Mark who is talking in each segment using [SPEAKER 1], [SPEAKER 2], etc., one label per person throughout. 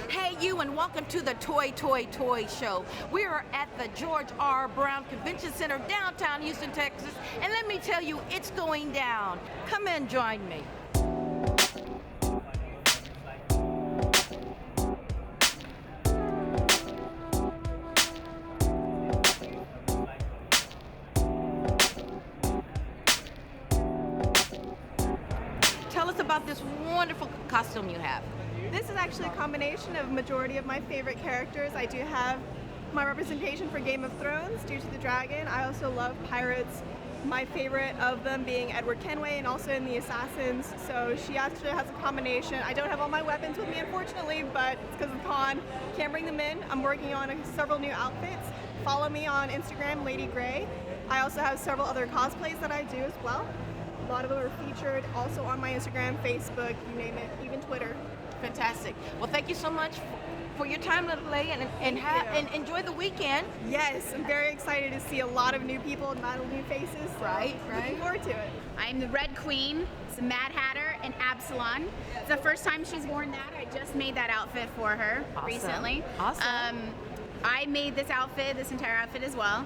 [SPEAKER 1] Hey you, and welcome to the Toi Toi Toi Show. We are at the George R. Brown Convention Center, downtown Houston, Texas, and let me tell you, it's going down. Come and join me. Tell us about this wonderful costume you have.
[SPEAKER 2] This is actually a combination of majority of my favorite characters. I do have my representation for Game of Thrones due to the dragon. I also love pirates, my favorite of them being Edward Kenway and also in the Assassins. So she actually has a combination. I don't have all my weapons with me unfortunately, but it's because of the con. Can't bring them in. I'm working on several new outfits. Follow me on Instagram, Lady Gray. I also have several other cosplays that I do as well. A lot of them are featured also on my Instagram, Facebook, you name it, even Twitter.
[SPEAKER 1] Fantastic. Well, thank you so much for your time, little lady, and enjoy the weekend.
[SPEAKER 2] Yes, I'm very excited to see a lot of new people and a lot of new faces. So
[SPEAKER 1] Right.
[SPEAKER 2] Looking forward to it.
[SPEAKER 3] I'm the Red Queen. It's a Mad Hatter and Absalon. It's the first time she's worn that. I just made that outfit for her
[SPEAKER 1] Awesome.
[SPEAKER 3] recently.
[SPEAKER 1] Awesome.
[SPEAKER 3] I made this entire outfit as well.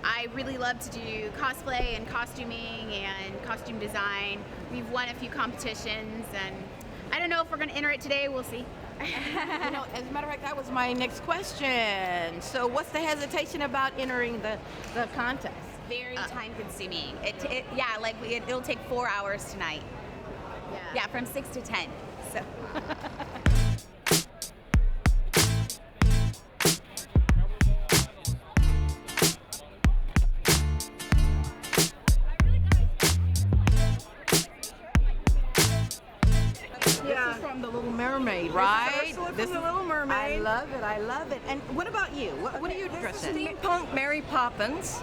[SPEAKER 3] I really love to do cosplay and costuming and costume design. We've won a few competitions, and I don't know if we're going to enter it today. We'll see.
[SPEAKER 1] You know, as a matter of fact, that was my next question. So what's the hesitation about entering the contest?
[SPEAKER 3] Very time consuming. It'll take 4 hours tonight. Yeah, from 6 to 10. So.
[SPEAKER 1] This is from the Little Mermaid, right?
[SPEAKER 2] Ursula from The Little Mermaid.
[SPEAKER 1] I love it. I love it. And what about you? What are you dressed in?
[SPEAKER 4] Steampunk Mary Poppins.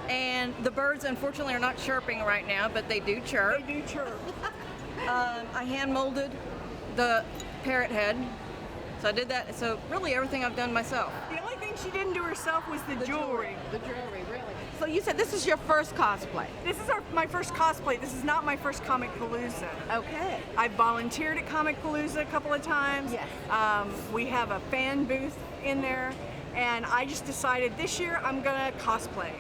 [SPEAKER 4] And the birds, unfortunately, are not chirping right now, but they do chirp.
[SPEAKER 2] They do chirp.
[SPEAKER 4] I hand molded the parrot head. So I did that. So really, everything I've done myself.
[SPEAKER 2] The only thing she didn't do herself was the jewelry.
[SPEAKER 1] The jewelry, really. So you said this is your first cosplay.
[SPEAKER 2] This is my first cosplay. This is not my first Comic Palooza.
[SPEAKER 1] Okay.
[SPEAKER 2] I volunteered at Comic Palooza a couple of times.
[SPEAKER 1] Yes.
[SPEAKER 2] We have a fan booth in there, and I just decided this year I'm gonna cosplay.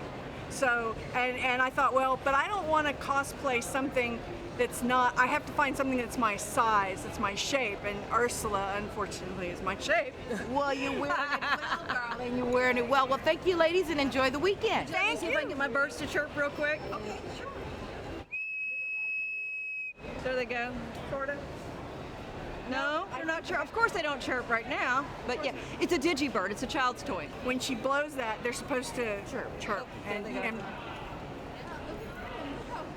[SPEAKER 2] So, and I thought, well, but I don't want to cosplay something that's not, I have to find something that's my size, that's my shape, and Ursula, unfortunately, is my shape.
[SPEAKER 1] Well, you're wearing it well, darling. You're wearing it well. Well, thank you, ladies, and enjoy the weekend.
[SPEAKER 4] Let me see if I can get my birds to chirp real quick.
[SPEAKER 1] Okay, sure.
[SPEAKER 4] There they go. Sorta. No, they're not chirp. Of course they don't chirp right now, but yeah, it's a digibird. It's a child's toy.
[SPEAKER 2] When she blows that, they're supposed to chirp.
[SPEAKER 4] There they go.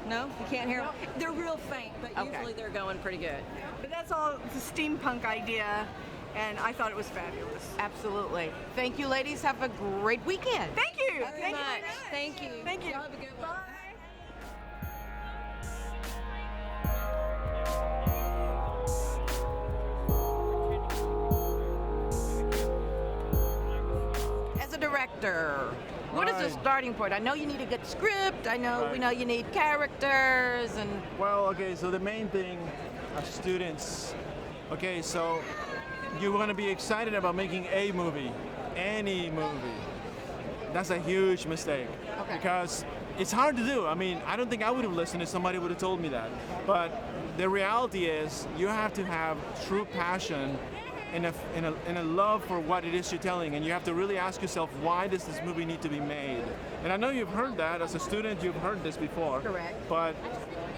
[SPEAKER 4] No, you can't hear them. They're real faint, but
[SPEAKER 1] Okay.
[SPEAKER 4] usually they're going pretty good.
[SPEAKER 2] But that's all the steampunk idea, and I thought it was fabulous.
[SPEAKER 1] Absolutely. Thank you, ladies. Have a great weekend.
[SPEAKER 2] Thank you.
[SPEAKER 4] Very
[SPEAKER 2] Thank
[SPEAKER 4] much.
[SPEAKER 2] you.
[SPEAKER 4] Thank you.
[SPEAKER 2] Thank you.
[SPEAKER 4] Y'all have a good one.
[SPEAKER 2] Bye.
[SPEAKER 1] As a director, what is the starting point? I know you need a good script. I know we know you need characters and.
[SPEAKER 5] Well, okay, so the main thing as students, okay, so you want to be excited about making a movie, any movie. That's a huge mistake because it's hard to do. I mean, I don't think I would have listened if somebody would have told me that. But the reality is you have to have true passion and a love for what it is you're telling, and you have to really ask yourself, why does this movie need to be made? And I know you've heard that as a student, you've heard this before.
[SPEAKER 1] Correct.
[SPEAKER 5] But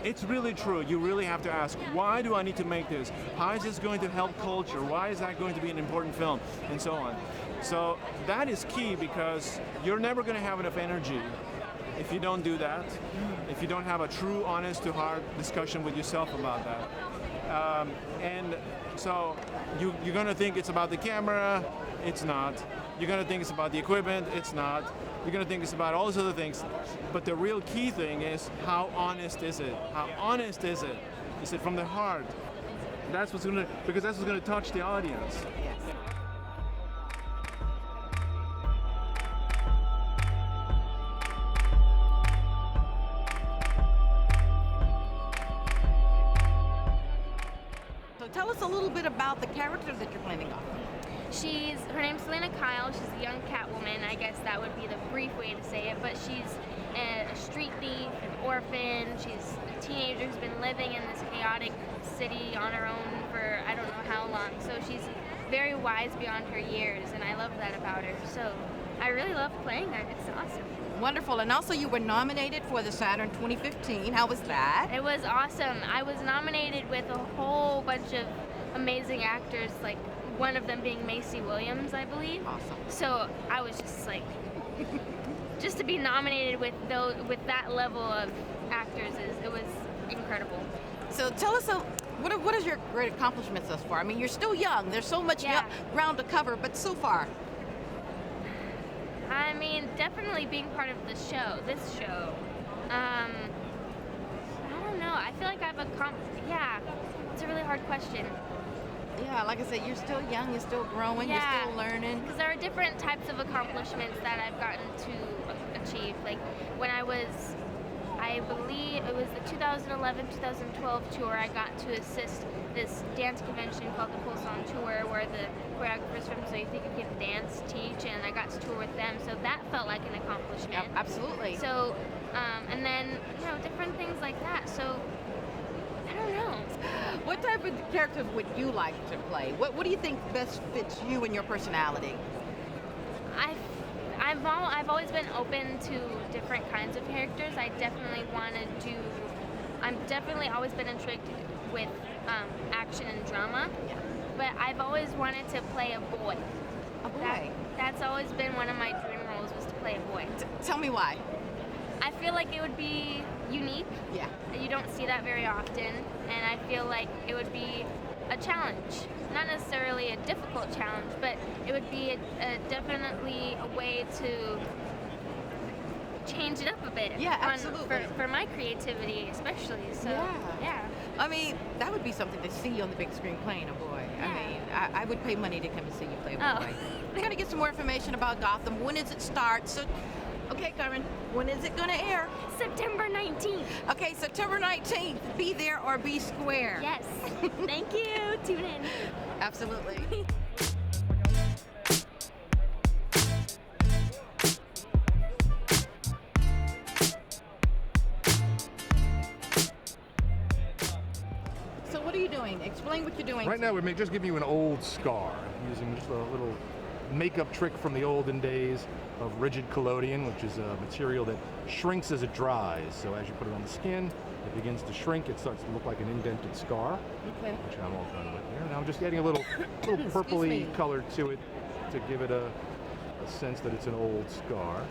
[SPEAKER 5] it's really true. You really have to ask, why do I need to make this? How is this going to help culture? Why is that going to be an important film? And so on. So that is key, because you're never going to have enough energy if you don't do that, if you don't have a true, honest-to-heart discussion with yourself about that. And so you're going to think it's about the camera, it's not. You're going to think it's about the equipment, it's not. You're going to think it's about all those other things. But the real key thing is, how honest is it? How honest is it? Is it from the heart? That's what's going to, because that's what's going to touch the audience.
[SPEAKER 1] So tell us a little bit about about the character that you're playing Gotham?
[SPEAKER 6] Her name's Selina Kyle. She's a young Catwoman. I guess that would be the brief way to say it. But she's a street thief, an orphan. She's a teenager who's been living in this chaotic city on her own for I don't know how long. So she's very wise beyond her years, and I love that about her. So I really love playing her. It's awesome.
[SPEAKER 1] Wonderful. And also you were nominated for the Saturn 2015. How was that?
[SPEAKER 6] It was awesome. I was nominated with a whole bunch of amazing actors, like one of them being Macy Williams, I believe.
[SPEAKER 1] Awesome.
[SPEAKER 6] So I was just like, just to be nominated with that level of actors it was incredible.
[SPEAKER 1] So tell us, what is your great accomplishments thus far? I mean, you're still young. There's so much ground to cover, but so far.
[SPEAKER 6] I mean, definitely being part of this show. I don't know. I feel like I've it's a really hard question.
[SPEAKER 1] Yeah, like I said, you're still young, you're still growing, you're still learning.
[SPEAKER 6] Because there are different types of accomplishments that I've gotten to achieve. Like when I believe it was the 2011-2012 tour, I got to assist this dance convention called the Pulse On Tour, where the choreographers from So You Think You Can Dance teach, and I got to tour with them. So that felt like an accomplishment.
[SPEAKER 1] Yep, absolutely.
[SPEAKER 6] So, and then, different things like that. So, I don't know.
[SPEAKER 1] What type of character would you like to play? What do you think best fits you and your personality?
[SPEAKER 6] I've always been open to different kinds of characters. I've definitely always been intrigued with action and drama.
[SPEAKER 1] Yeah.
[SPEAKER 6] But I've always wanted to play a boy.
[SPEAKER 1] A boy?
[SPEAKER 6] That's always been one of my dream roles, was to play a boy.
[SPEAKER 1] Tell me why.
[SPEAKER 6] I feel like it would be unique.
[SPEAKER 1] Yeah.
[SPEAKER 6] You don't see that very often, and I feel like it would be a challenge. Not necessarily a difficult challenge, but it would be definitely a way to change it up a bit.
[SPEAKER 1] Yeah, absolutely.
[SPEAKER 6] For my creativity, especially. So, yeah.
[SPEAKER 1] I mean, that would be something to see on the big screen playing a boy.
[SPEAKER 6] Yeah.
[SPEAKER 1] I mean, I would pay money to come and see you play a boy.
[SPEAKER 6] Oh.
[SPEAKER 1] We're going to get some more information about Gotham. When does it start? So, okay, Carmen, when is it going to air?
[SPEAKER 6] September 19th.
[SPEAKER 1] Okay, September 19th. Be there or be square.
[SPEAKER 6] Yes. Thank you. Tune in.
[SPEAKER 1] Absolutely. So what are you doing? Explain what you're doing.
[SPEAKER 7] Right now we're just giving you an old scar, using just a little makeup trick from the olden days of rigid collodion, which is a material that shrinks as it dries. So as you put it on the skin, it begins to shrink. It starts to look like an indented scar, which I'm all done with here. Now I'm just adding a little purpley color to it to give it a sense that it's an old scar.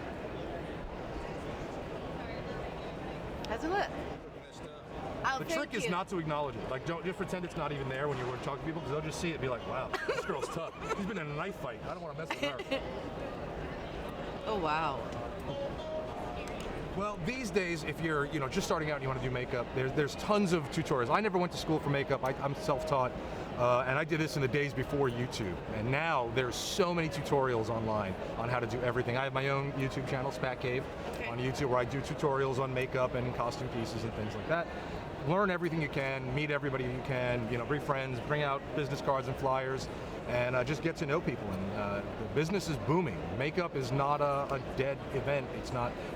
[SPEAKER 1] How's it look?
[SPEAKER 7] The trick is not to acknowledge it. Like, don't just pretend it's not even there when you're talking to people, because they'll just see it and be like, wow, this girl's tough. She's been in a knife fight. I don't want to mess with her.
[SPEAKER 1] Oh, wow.
[SPEAKER 7] Well, these days, if you're just starting out and you want to do makeup, there's tons of tutorials. I never went to school for makeup. I'm self-taught, and I did this in the days before YouTube. And now there's so many tutorials online on how to do everything. I have my own YouTube channel, Spat Cave, on YouTube, where I do tutorials on makeup and costume pieces and things like that. Learn everything you can, meet everybody you can, bring friends, bring out business cards and flyers, and just get to know people. And the business is booming. Makeup is not a dead event.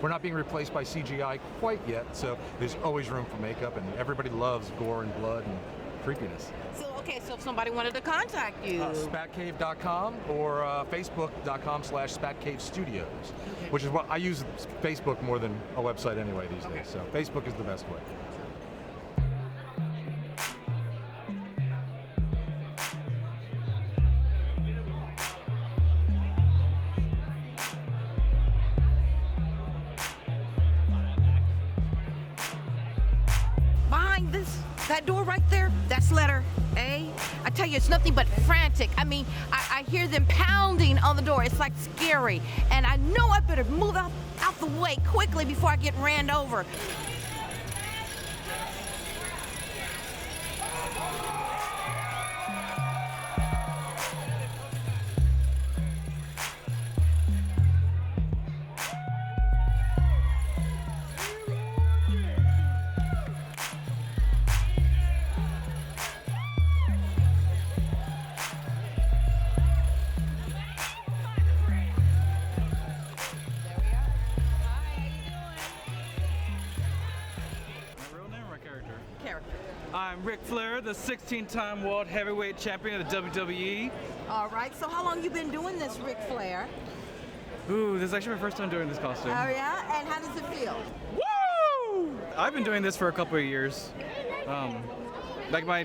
[SPEAKER 7] We're not being replaced by CGI quite yet, so there's always room for makeup, and everybody loves gore and blood and creepiness.
[SPEAKER 1] So if somebody wanted to contact you.
[SPEAKER 7] Spatcave.com or Facebook.com/SpatCaveStudios, which is what I use Facebook more than a website anyway these days, so Facebook is the best way.
[SPEAKER 1] That door right there, that's letter A. I tell you, it's nothing but frantic. I mean, I hear them pounding on the door. It's like scary. And I know I better move out the way quickly before I get ran over.
[SPEAKER 8] I'm Ric Flair, the 16-time World Heavyweight Champion of the WWE.
[SPEAKER 1] All right, so how long you been doing this, Ric Flair?
[SPEAKER 8] Ooh, this is actually my first time doing this costume.
[SPEAKER 1] Oh yeah, and how does it feel?
[SPEAKER 8] Woo! I've been doing this for a couple of years. Right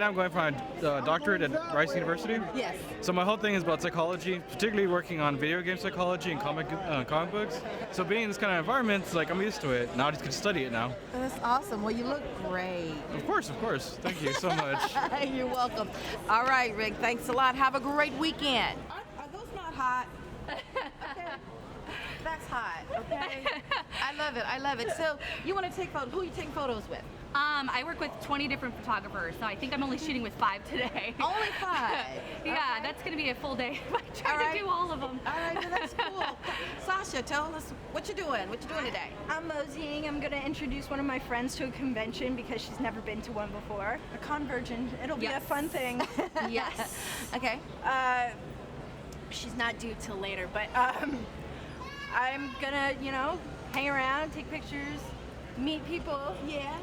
[SPEAKER 8] now I'm going for a doctorate at Rice University.
[SPEAKER 1] Yes.
[SPEAKER 8] So my whole thing is about psychology, particularly working on video game psychology and comic books. So being in this kind of environment, it's like I'm used to it. Now I just get to study it now.
[SPEAKER 1] That's awesome. Well, you look great.
[SPEAKER 8] Of course. Thank you so much.
[SPEAKER 1] You're welcome. All right, Rick, thanks a lot. Have a great weekend. Are those not hot? Okay. That's hot, okay? I love it. So you want to take photos. Who are you taking photos with?
[SPEAKER 9] I work with 20 different photographers, so I think I'm only shooting with 5 today.
[SPEAKER 1] Only 5?
[SPEAKER 9] Yeah,
[SPEAKER 1] Okay.
[SPEAKER 9] that's going to be a full day if I try to do all of them.
[SPEAKER 1] All right, well, that's cool. Sasha, tell us what you're doing. What you doing today?
[SPEAKER 2] I'm moseying. I'm going to introduce one of my friends to a convention because she's never been to one before. A convergent. It'll be a fun thing.
[SPEAKER 9] Yes.
[SPEAKER 1] Okay.
[SPEAKER 2] She's not due till later, but I'm gonna, hang around, take pictures, meet people.
[SPEAKER 1] Yeah.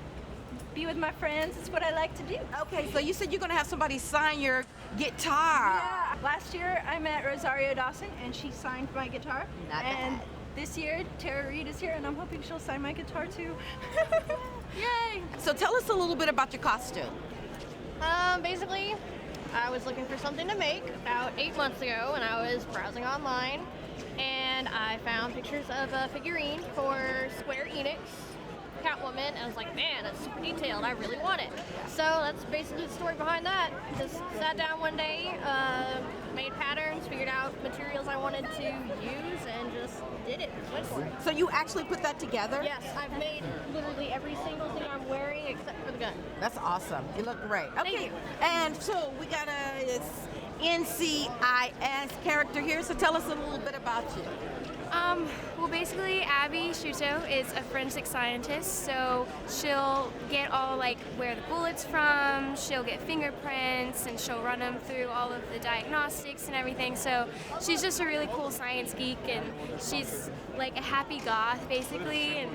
[SPEAKER 2] Be with my friends. It's what I like to do.
[SPEAKER 1] Okay, so you said you're going to have somebody sign your guitar.
[SPEAKER 2] Yeah. Last year I met Rosario Dawson and she signed my guitar.
[SPEAKER 1] Not
[SPEAKER 2] and
[SPEAKER 1] bad.
[SPEAKER 2] this year Tara Reid is here and I'm hoping she'll sign my guitar too.
[SPEAKER 1] Yay! So tell us a little bit about your costume.
[SPEAKER 10] Basically, I was looking for something to make about 8 months ago and I was browsing online and I found pictures of a figurine for Square Enix Catwoman, and I was like, man, that's super detailed. I really want it. So that's basically the story behind that. Just sat down one day, made patterns, figured out materials I wanted to use, and just did it. Went for it.
[SPEAKER 1] So you actually put that together?
[SPEAKER 10] Yes, I've made literally every single thing I'm wearing except for the gun.
[SPEAKER 1] That's awesome. You look great. Okay.
[SPEAKER 10] Thank you.
[SPEAKER 1] And so we got a NCIS character here. So tell us a little bit about you.
[SPEAKER 6] Well, basically, Abby Sciuto is a forensic scientist, so she'll get all where the bullet's from, she'll get fingerprints, and she'll run them through all of the diagnostics and everything. So she's just a really cool science geek, and she's like a happy goth, basically.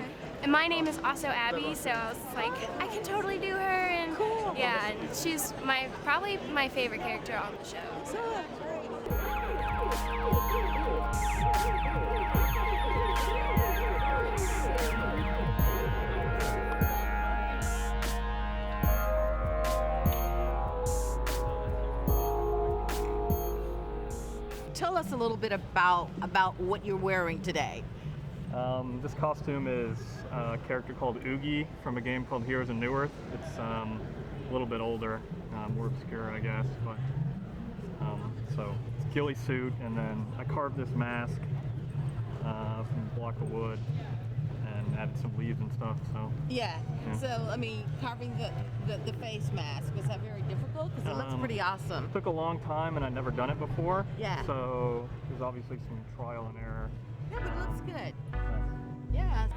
[SPEAKER 6] And my name is also Abby, so I was like, I can totally do her. And cool. Yeah, and she's probably my favorite character on the show.
[SPEAKER 1] Tell us a little bit about what you're wearing today.
[SPEAKER 11] This costume is a character called Oogie from a game called Heroes of Newerth. It's a little bit older, more obscure, I guess. But so it's a ghillie suit, and then I carved this mask from a block of wood and added some leaves and stuff. So
[SPEAKER 1] Yeah. So I mean, carving the face mask, was that very difficult? Because it looks pretty awesome.
[SPEAKER 11] it took a long time, and I'd never done it before.
[SPEAKER 1] Yeah.
[SPEAKER 11] So there's obviously some trial and error.
[SPEAKER 1] Yeah, but it looks good. Yeah.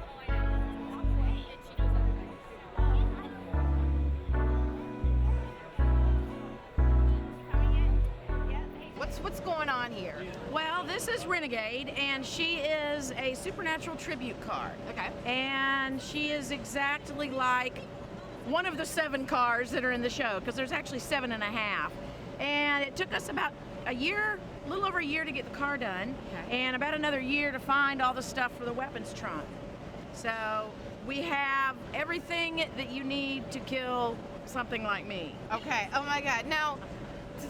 [SPEAKER 1] What's going on here?
[SPEAKER 12] Well, this is Renegade, and she is a supernatural tribute card.
[SPEAKER 1] Okay.
[SPEAKER 12] And she is exactly like one of the 7 cars that are in the show, because there's actually 7.5. And it took us about a little over a year to get the car done, and about another year to find all the stuff for the weapons trunk. So we have everything that you need to kill something like me.
[SPEAKER 1] Okay. Oh my God. Now,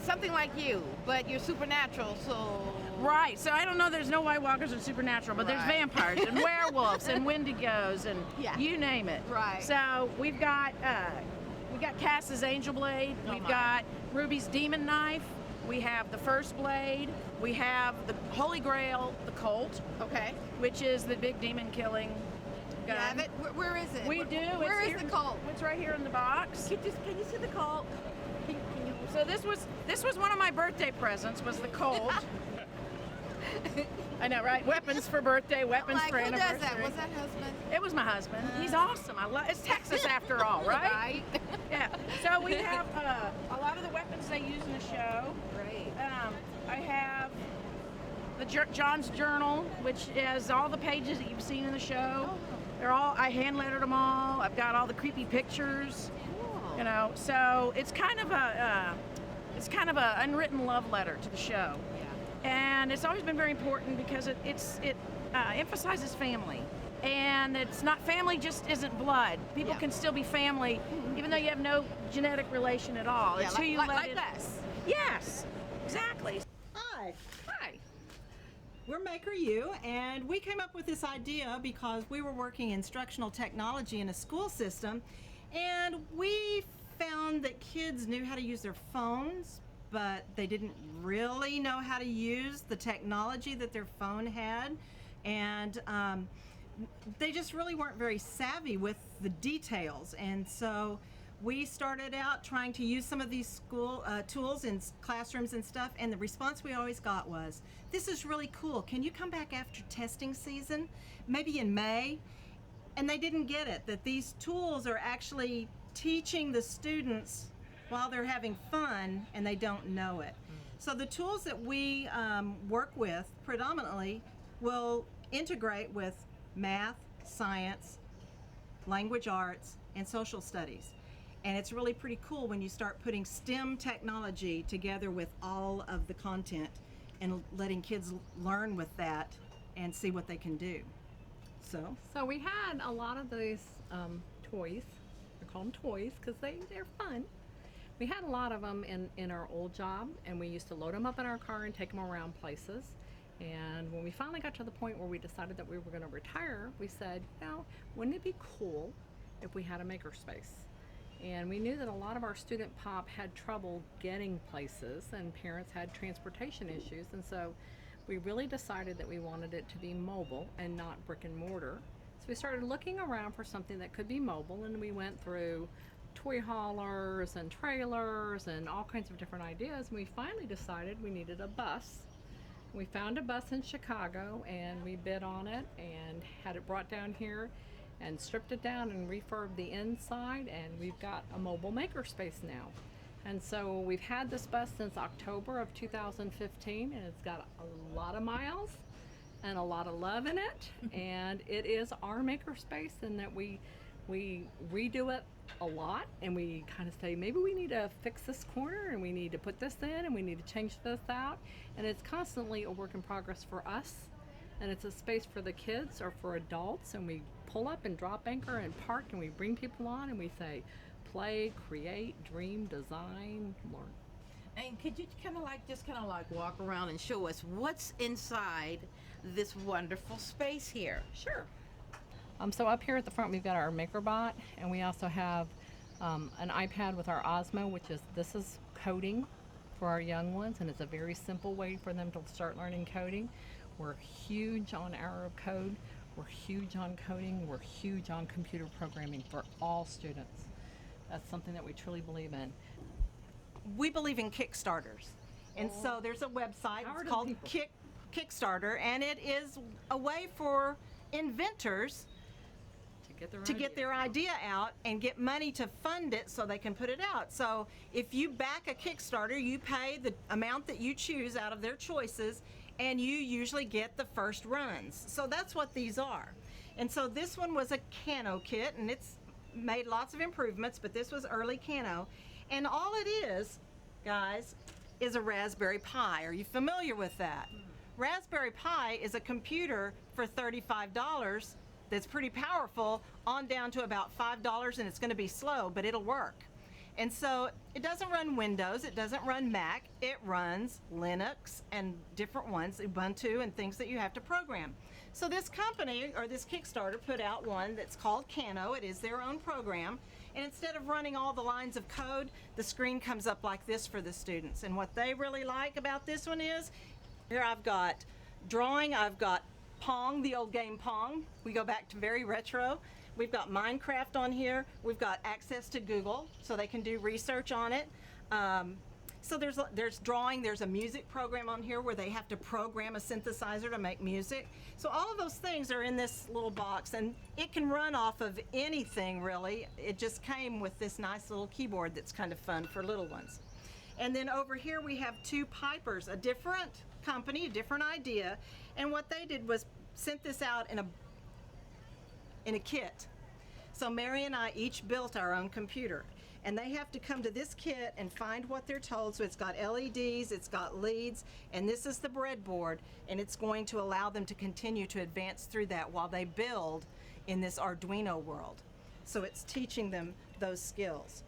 [SPEAKER 1] something like you, but you're supernatural, so.
[SPEAKER 12] Right. So I don't know. There's no White Walkers or supernatural, but there's vampires and werewolves and Wendigos and you name it.
[SPEAKER 1] Right.
[SPEAKER 12] So we've got Cass's Angel Blade. We've got Ruby's Demon Knife. We have the First Blade. We have the Holy Grail, the Colt.
[SPEAKER 1] Okay.
[SPEAKER 12] Which is the big demon killing gun.
[SPEAKER 1] You have it? Where is it?
[SPEAKER 12] We do.
[SPEAKER 1] Where
[SPEAKER 12] It's
[SPEAKER 1] is
[SPEAKER 12] here.
[SPEAKER 1] the Colt?
[SPEAKER 12] It's right here in the box.
[SPEAKER 1] Can you see the Colt?
[SPEAKER 12] So this was one of my birthday presents, was the Colt. I know, right? Weapons for birthday, weapons for
[SPEAKER 1] Who
[SPEAKER 12] anniversary.
[SPEAKER 1] does that? Was that husband?
[SPEAKER 12] It was my husband. He's awesome. It's Texas after all, right?
[SPEAKER 1] Right.
[SPEAKER 12] Yeah. So we have a lot of the weapons they use in the show.
[SPEAKER 1] Great.
[SPEAKER 12] I have the John's Journal, which has all the pages that you've seen in the show. They're all, I hand lettered them all. I've got all the creepy pictures.
[SPEAKER 1] Cool.
[SPEAKER 12] You know, so it's kind of a unwritten love letter to the show. And it's always been very important because it emphasizes family. And it's not family just isn't blood. People can still be family even though you have no genetic relation at all. It's who you let in.
[SPEAKER 1] us.
[SPEAKER 12] Yes, exactly.
[SPEAKER 13] Hi.
[SPEAKER 12] Hi.
[SPEAKER 13] We're Maker U, and we came up with this idea because we were working instructional technology in a school system, and we found that kids knew how to use their phones, but they didn't really know how to use the technology that their phone had, and they just really weren't very savvy with the details. And so we started out trying to use some of these school tools in classrooms and stuff, and the response we always got was, "This is really cool. Can you come back after testing season, maybe in May?" And they didn't get it, that these tools are actually teaching the students while they're having fun, and they don't know it. So the tools that we work with predominantly will integrate with math, science, language arts, and social studies. And it's really pretty cool when you start putting STEM technology together with all of the content and letting kids learn with that and see what they can do.
[SPEAKER 14] So we had a lot of these toys. We call them toys because they're fun. We had a lot of them in our old job, and we used to load them up in our car and take them around places. And when we finally got to the point where we decided that we were going to retire, we said, wouldn't it be cool if we had a makerspace? And we knew that a lot of our student pop had trouble getting places, and parents had transportation issues, and so we really decided that we wanted it to be mobile and not brick and mortar. So we started looking around for something that could be mobile, and we went through toy haulers and trailers and all kinds of different ideas, and we finally decided we needed a bus. We found a bus in Chicago, and we bid on it and had it brought down here and stripped it down and refurbed the inside, and we've got a mobile makerspace now. And so we've had this bus since October of 2015, and it's got a lot of miles and a lot of love in it. And it is our makerspace in that we redo it a lot, and we kind of say, maybe we need to fix this corner, and we need to put this in, and we need to change this out. And it's constantly a work in progress for us, and it's a space for the kids or for adults, and we pull up and drop anchor and park, and we bring people on, and we say, play, create, dream, design, learn.
[SPEAKER 1] And could you kind of walk around and show us what's inside this wonderful space here?
[SPEAKER 14] Sure. So up here at the front, we've got our MakerBot, and we also have an iPad with our Osmo, this is coding for our young ones, and it's a very simple way for them to start learning coding. We're huge on Hour of Code. We're huge on coding. We're huge on computer programming for all students. That's something that we truly believe in.
[SPEAKER 13] We believe in Kickstarters. And so there's a website, it's called Kickstarter, and it is a way for inventors to get their idea out and get money to fund it so they can put it out. So if you back a Kickstarter, you pay the amount that you choose out of their choices, and you usually get the first runs. So that's what these are. And so this one was a Kano kit, and it's made lots of improvements, but this was early Kano. And all it is, guys, is a Raspberry Pi. Are you familiar with that? Raspberry Pi is a computer for $35 that's pretty powerful, on down to about $5, and it's going to be slow, but it'll work. And so it doesn't run Windows, it doesn't run Mac, it runs Linux and different ones, Ubuntu and things that you have to program. So this company, or this Kickstarter, put out one that's called Kano. It is their own program, and instead of running all the lines of code, the screen comes up like this for the students. And what they really like about this one is, here I've got drawing, I've got Pong, the old game Pong. We go back to very retro. We've got Minecraft on here. We've got access to Google, so they can do research on it. So there's drawing, there's a music program on here where they have to program a synthesizer to make music. So all of those things are in this little box, and it can run off of anything really. It just came with this nice little keyboard that's kind of fun for little ones. And then over here we have two pipers, a different company, a different idea, and what they did was sent this out in a kit. So Mary and I each built our own computer. And they have to come to this kit and find what they're told. So it's got LEDs, it's got leads, and this is the breadboard, and it's going to allow them to continue to advance through that while they build in this Arduino world. So it's teaching them those skills.